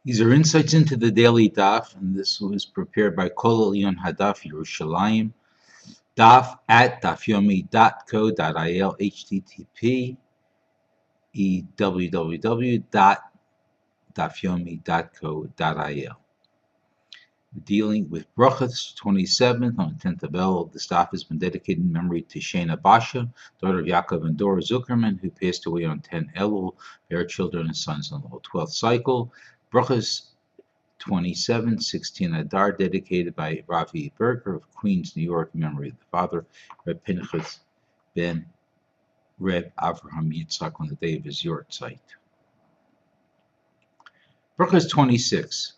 These are insights into the daily Daf, and this was prepared by Kollel Iyun HaDaf Yerushalayim. Daf at dafyomi.co.il, http www.dafyomi.co.il. Dealing with Berachos 27th on 10th of El. The Daf has been dedicated in memory to Shana Basha, daughter of Yaakov and Dora Zuckerman, who passed away on 10 Elul. Their children and sons-in-law. 12th cycle. Berachos 27, 16 Adar, dedicated by Ravi Berger of Queens, New York, in memory of the father, Reb Pinchas ben Reb Avraham Yitzchak, on the day of his yortzeit. Berachos 26.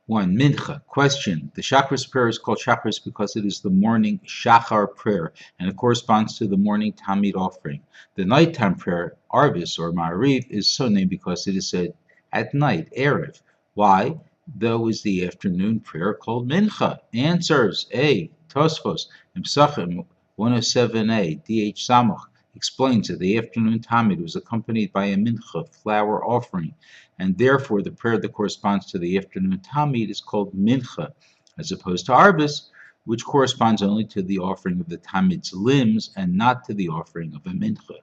1. Mincha. Question. The Shacharis prayer is called Shacharis because it is the morning Shachar prayer, and it corresponds to the morning Tamid offering. The nighttime prayer, Arvis or Ma'ariv, is so named because it is said at night, Erev. Why? Though is the afternoon prayer called Mincha. Answers. A. Tosfos, Psachim 107a, DH Samach, explains that the afternoon Tamid was accompanied by a Mincha, flower offering, and therefore the prayer that corresponds to the afternoon Tamid is called Mincha, as opposed to Arbis, which corresponds only to the offering of the Tamid's limbs and not to the offering of a Mincha.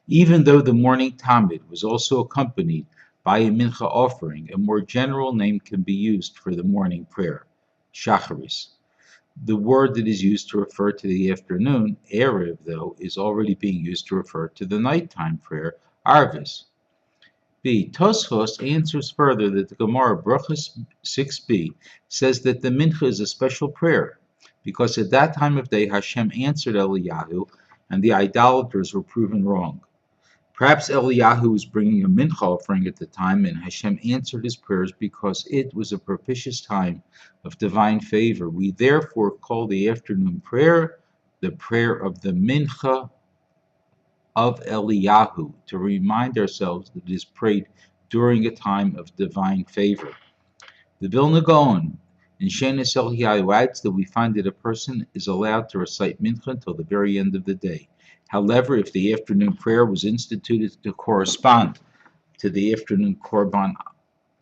Even though the morning Tamid was also accompanied by a Mincha offering, a more general name can be used for the morning prayer, Shacharis. The word that is used to refer to the afternoon, Erev, though, is already being used to refer to the nighttime prayer, Arvis. B. Tosfos answers further that the Gemara Berachos 6b says that the Mincha is a special prayer, because at that time of day Hashem answered Eliyahu, and the idolaters were proven wrong. Perhaps Eliyahu was bringing a Mincha offering at the time, and Hashem answered his prayers because it was a propitious time of divine favor. We therefore call the afternoon prayer the prayer of the Mincha of Eliyahu, to remind ourselves that it is prayed during a time of divine favor. The Vilna Gaon in Shenis Eliyahu adds that we find that a person is allowed to recite Mincha until the very end of the day. However, if the afternoon prayer was instituted to correspond to the afternoon Korban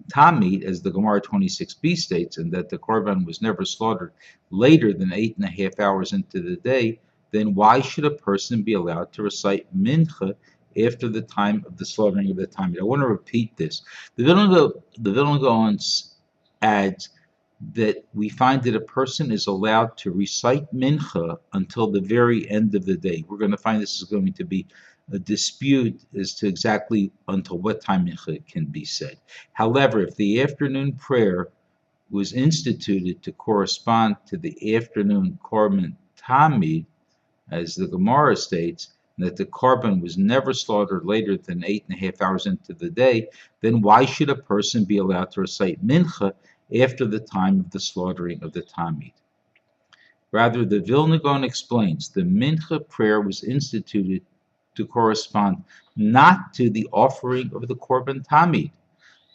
Tamid, as the Gemara 26b states, and that the Korban was never slaughtered later than 8.5 hours into the day, then why should a person be allowed to recite Mincha after the time of the slaughtering of the Tamid? I want to repeat this. The Vilna Gaon adds that we find that a person is allowed to recite Mincha until the very end of the day. We're going to find this is going to be a dispute as to exactly until what time Mincha can be said. However, if the afternoon prayer was instituted to correspond to the afternoon Korban Tamid, as the Gemara states, that the Korban was never slaughtered later than 8.5 hours into the day, then why should a person be allowed to recite Mincha after the time of the slaughtering of the Tamid? Rather, the Vilna Gaon explains the Mincha prayer was instituted to correspond not to the offering of the Korban Tamid,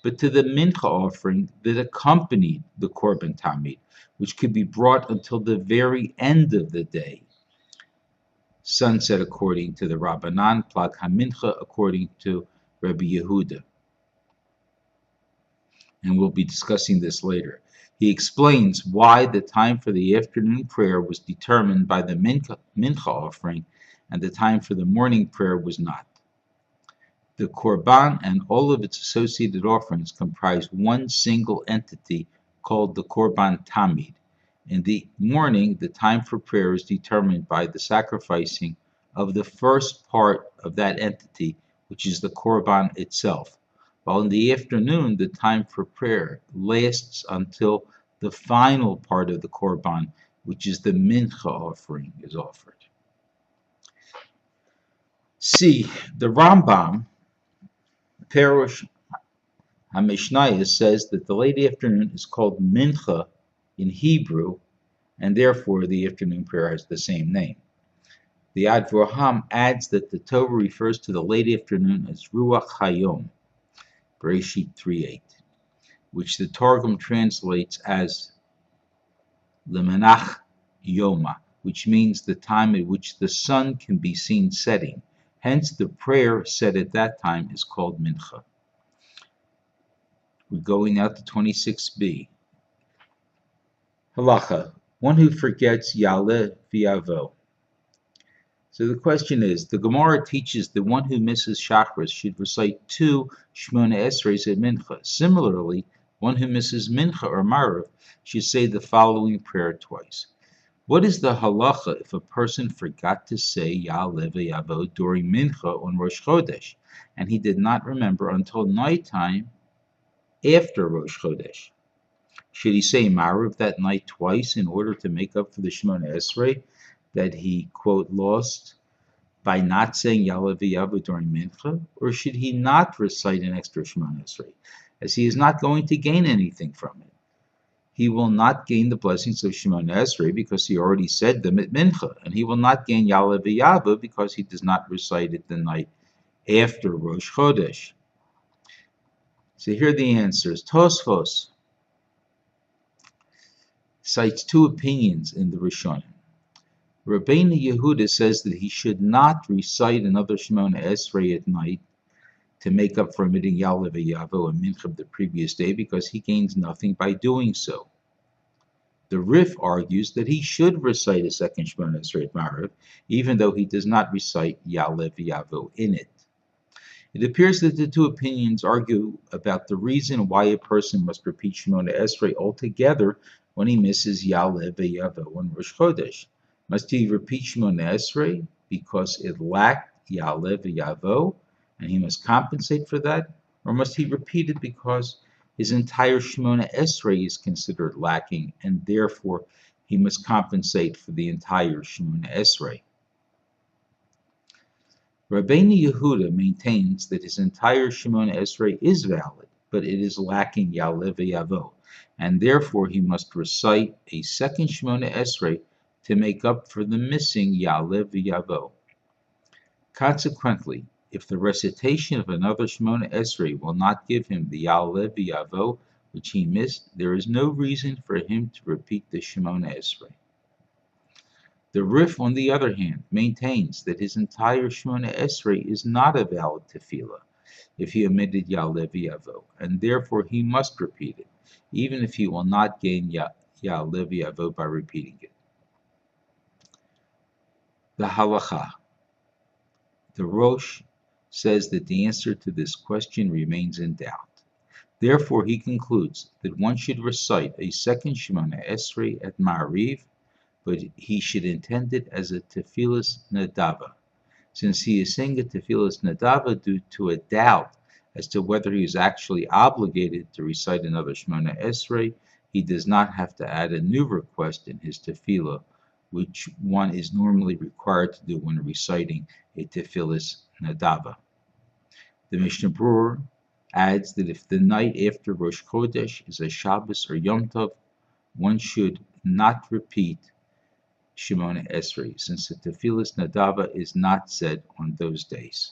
but to the Mincha offering that accompanied the Korban Tamid, which could be brought until the very end of the day. Sunset according to the Rabbanan, Plag HaMincha according to Rabbi Yehuda. And we'll be discussing this later. He explains why the time for the afternoon prayer was determined by the Mincha offering, and the time for the morning prayer was not. The Korban and all of its associated offerings comprise one single entity called the Korban Tamid. In the morning, the time for prayer is determined by the sacrificing of the first part of that entity, which is the Korban itself, while in the afternoon, the time for prayer lasts until the final part of the Korban, which is the Mincha offering, is offered. C. The Rambam, Perush HaMishnayos, says that the late afternoon is called Mincha in Hebrew, and therefore the afternoon prayer has the same name. The Advorham adds that the Torah refers to the late afternoon as Ruach Hayom, Bereshit 3:8, which the Targum translates as Lemenach Yoma, which means the time at which the sun can be seen setting. Hence, the prayer said at that time is called Mincha. We're going out to 26b. Halacha, one who forgets Yaleh v'Yavo. So the question is, the Gemara teaches that one who misses Shachris should recite 2 Shmona Esreis at Mincha. Similarly, one who misses Mincha or Marav should say the following prayer twice. What is the halacha if a person forgot to say Ya'aleh v'Yavo during Mincha on Rosh Chodesh, and he did not remember until nighttime after Rosh Chodesh? Should he say Marav that night twice in order to make up for the Shemona Esrei that he, quote, lost by not saying Ya'aleh v'Yavo during Mincha? Or should he not recite an extra Shemona Esrei, as he is not going to gain anything from it? He will not gain the blessings of Shemona Esrei because he already said them at Mincha, and he will not gain Ya'aleh v'Yavo because he does not recite it the night after Rosh Chodesh. So here are the answers. Tosfos cites 2 opinions in the Rishonim. Rabbeinu Yehuda says that he should not recite another Shemona Esrei at night to make up for omitting Ya'aleh v'Yavo and Mincha the previous day because he gains nothing by doing so. The Rif argues that he should recite a second Shemona Esrei at Marav, even though he does not recite Ya'aleh v'Yavo in it. It appears that the 2 opinions argue about the reason why a person must repeat Shemona Esrei altogether when he misses Ya'aleh v'Yavo on Rosh Chodesh. Must he repeat Shemona Esrei because it lacked Ya'aleh v'Yavo and he must compensate for that? Or must he repeat it because his entire Shemona Esrei is considered lacking and therefore he must compensate for the entire Shemona Esrei? Rabbeinu Yehuda maintains that his entire Shemona Esrei is valid, but it is lacking Ya'aleh v'Yavo, and therefore he must recite a second Shemona Esrei to make up for the missing Ya'aleh v'Yavo. Consequently, if the recitation of another Shemona Esrei will not give him the Ya'aleh v'Yavo which he missed, there is no reason for him to repeat the Shemona Esrei. The Rif, on the other hand, maintains that his entire Shemona Esrei is not a valid tefillah if he omitted Ya'aleh v'Yavo, and therefore he must repeat it, even if he will not gain Ya'aleh v'Yavo by repeating it. The halacha. The Rosh says that the answer to this question remains in doubt. Therefore, he concludes that one should recite a second Shemona Esrei at Ma'ariv, but he should intend it as a tefillas nadava, since he is saying a tefillas nadava due to a doubt as to whether he is actually obligated to recite another Shemona Esrei. He does not have to add a new request in his tefillah, which one is normally required to do when reciting a tefillas nadava. The Mishnah Berurah adds that if the night after Rosh Chodesh is a Shabbos or Yom Tov, one should not repeat Shemona Esrei, since the tefillas nadava is not said on those days.